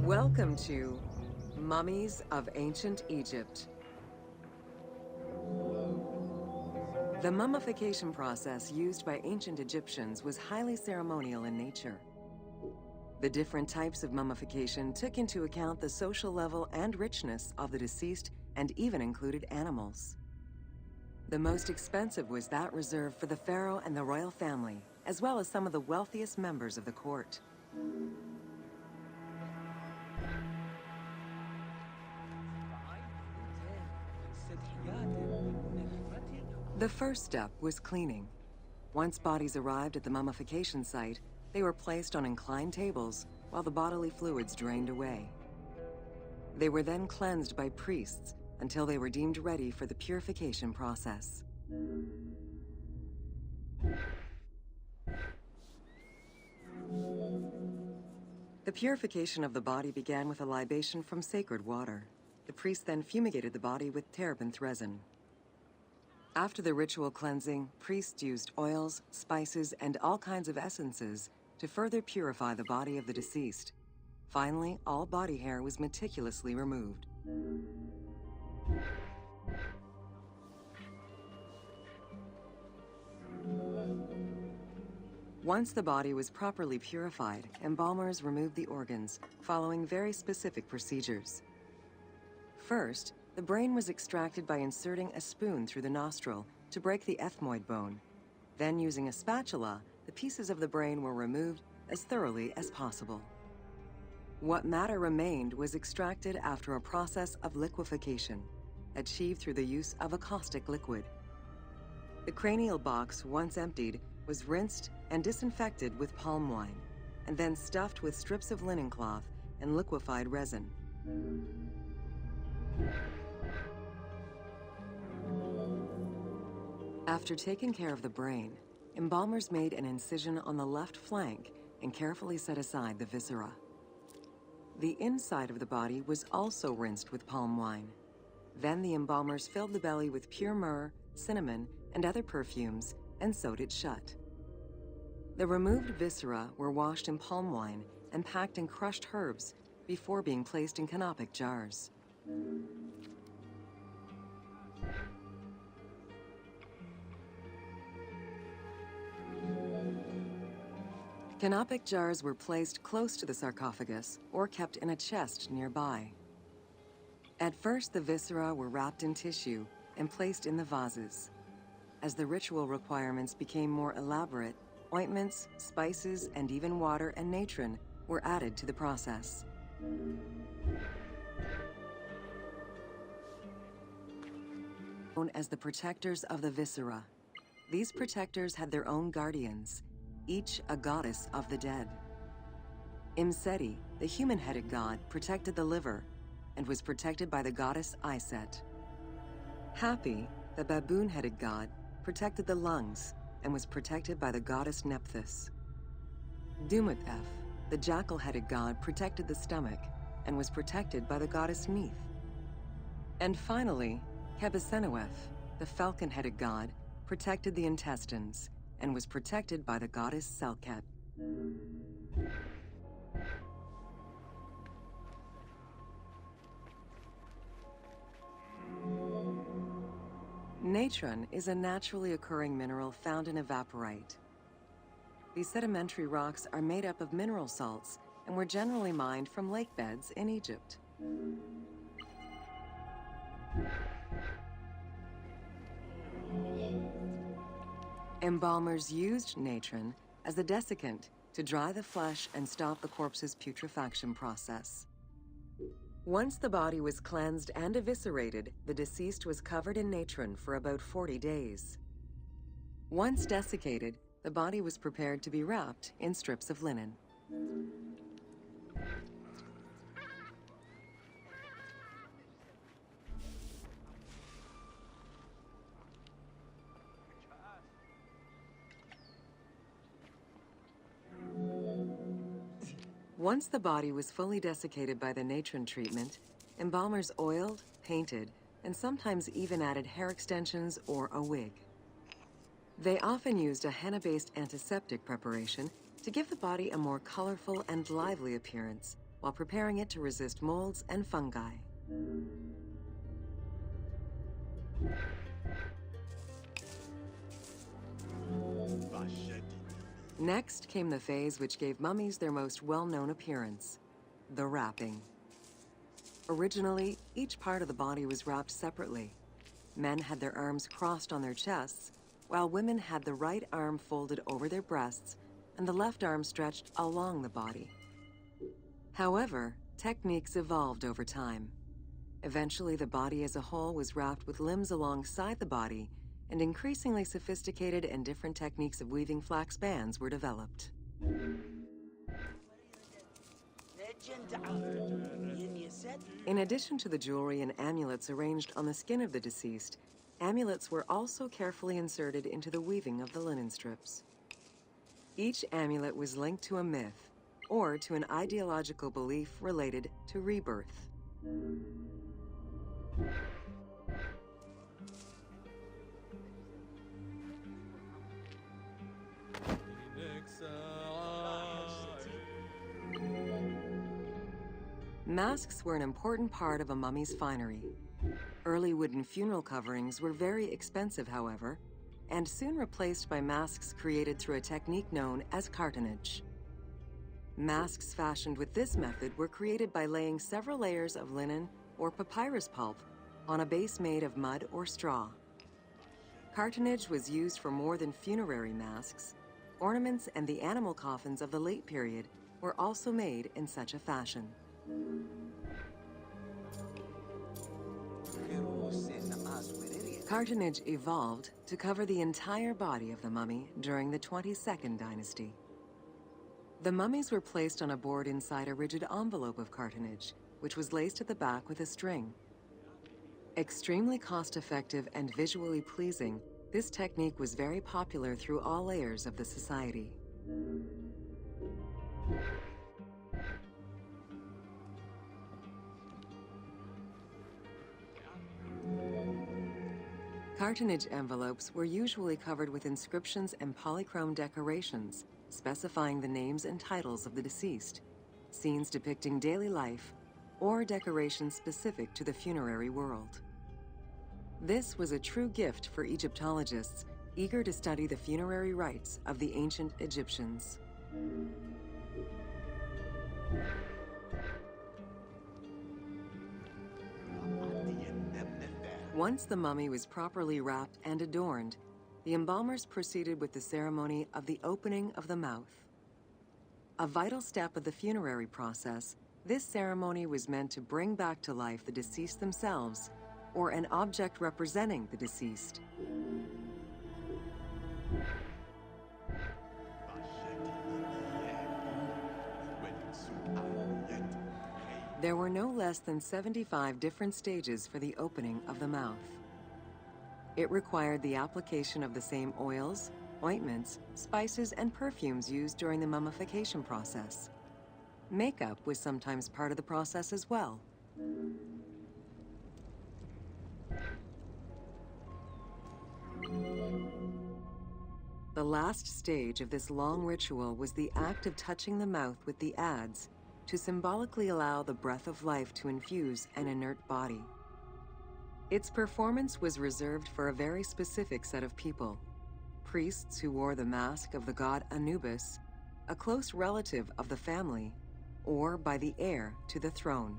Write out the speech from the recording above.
Welcome to Mummies of Ancient Egypt. The mummification process used by ancient Egyptians was highly ceremonial in nature. The different types of mummification took into account the social level and richness of the deceased and even included animals. The most expensive was that reserved for the pharaoh and the royal family, as well as some of the wealthiest members of the court. The first step was cleaning. Once bodies arrived at the mummification site, they were placed on inclined tables while the bodily fluids drained away. They were then cleansed by priests until they were deemed ready for the purification process. The purification of the body began with a libation from sacred water. The priest then fumigated the body with terebinth resin. After the ritual cleansing, priests used oils, spices, and all kinds of essences to further purify the body of the deceased. Finally, all body hair was meticulously removed. Once the body was properly purified, embalmers removed the organs, following very specific procedures. First, the brain was extracted by inserting a spoon through the nostril to break the ethmoid bone. Then, using a spatula, the pieces of the brain were removed as thoroughly as possible. What matter remained was extracted after a process of liquefaction, achieved through the use of a caustic liquid. The cranial box, once emptied, was rinsed and disinfected with palm wine, and then stuffed with strips of linen cloth and liquefied resin. After taking care of the brain, embalmers made an incision on the left flank and carefully set aside the viscera. The inside of the body was also rinsed with palm wine. Then the embalmers filled the belly with pure myrrh, cinnamon, and other perfumes and sewed it shut. The removed viscera were washed in palm wine and packed in crushed herbs before being placed in canopic jars. Canopic jars were placed close to the sarcophagus or kept in a chest nearby. At first, the viscera were wrapped in tissue and placed in the vases. As the ritual requirements became more elaborate, ointments, spices, and even water and natron were added to the process. Known as the protectors of the viscera. These protectors had their own guardians, each a goddess of the dead. Imseti, the human-headed god, protected the liver and was protected by the goddess Iset. Hapi, the baboon-headed god, protected the lungs and was protected by the goddess Nephthys. Dumutef, the jackal-headed god, protected the stomach and was protected by the goddess Neith. And finally, Kebesenuef, the falcon-headed god, protected the intestines and was protected by the goddess Selket. Natron is a naturally occurring mineral found in evaporite. These sedimentary rocks are made up of mineral salts and were generally mined from lake beds in Egypt. Embalmers used natron as a desiccant to dry the flesh and stop the corpse's putrefaction process. Once the body was cleansed and eviscerated, the deceased was covered in natron for about 40 days. Once desiccated, the body was prepared to be wrapped in strips of linen. Once the body was fully desiccated by the natron treatment, embalmers oiled, painted, and sometimes even added hair extensions or a wig. They often used a henna-based antiseptic preparation to give the body a more colorful and lively appearance, while preparing it to resist molds and fungi. Next came the phase which gave mummies their most well-known appearance, the wrapping. Originally, each part of the body was wrapped separately. Men had their arms crossed on their chests, while women had the right arm folded over their breasts and the left arm stretched along the body. However, techniques evolved over time. Eventually, the body as a whole was wrapped with limbs alongside the body, and increasingly sophisticated and different techniques of weaving flax bands were developed. In addition to the jewelry and amulets arranged on the skin of the deceased, amulets were also carefully inserted into the weaving of the linen strips. Each amulet was linked to a myth, or to an ideological belief related to rebirth. Masks were an important part of a mummy's finery. Early wooden funeral coverings were very expensive, however, and soon replaced by masks created through a technique known as cartonnage. Masks fashioned with this method were created by laying several layers of linen or papyrus pulp on a base made of mud or straw. Cartonnage was used for more than funerary masks. Ornaments and the animal coffins of the late period were also made in such a fashion. Cartonnage evolved to cover the entire body of the mummy during the 22nd dynasty. The mummies were placed on a board inside a rigid envelope of cartonnage, which was laced at the back with a string. Extremely cost-effective and visually pleasing, this technique was very popular through all layers of the society. Cartonnage envelopes were usually covered with inscriptions and polychrome decorations, specifying the names and titles of the deceased, scenes depicting daily life, or decorations specific to the funerary world. This was a true gift for Egyptologists eager to study the funerary rites of the ancient Egyptians. Once the mummy was properly wrapped and adorned, the embalmers proceeded with the ceremony of the opening of the mouth. A vital step of the funerary process, this ceremony was meant to bring back to life the deceased themselves, or an object representing the deceased. There were no less than 75 different stages for the opening of the mouth. It required the application of the same oils, ointments, spices, and perfumes used during the mummification process. Makeup was sometimes part of the process as well. The last stage of this long ritual was the act of touching the mouth with the adze to symbolically allow the breath of life to infuse an inert body. Its performance was reserved for a very specific set of people: priests who wore the mask of the god Anubis, a close relative of the family, or by the heir to the throne.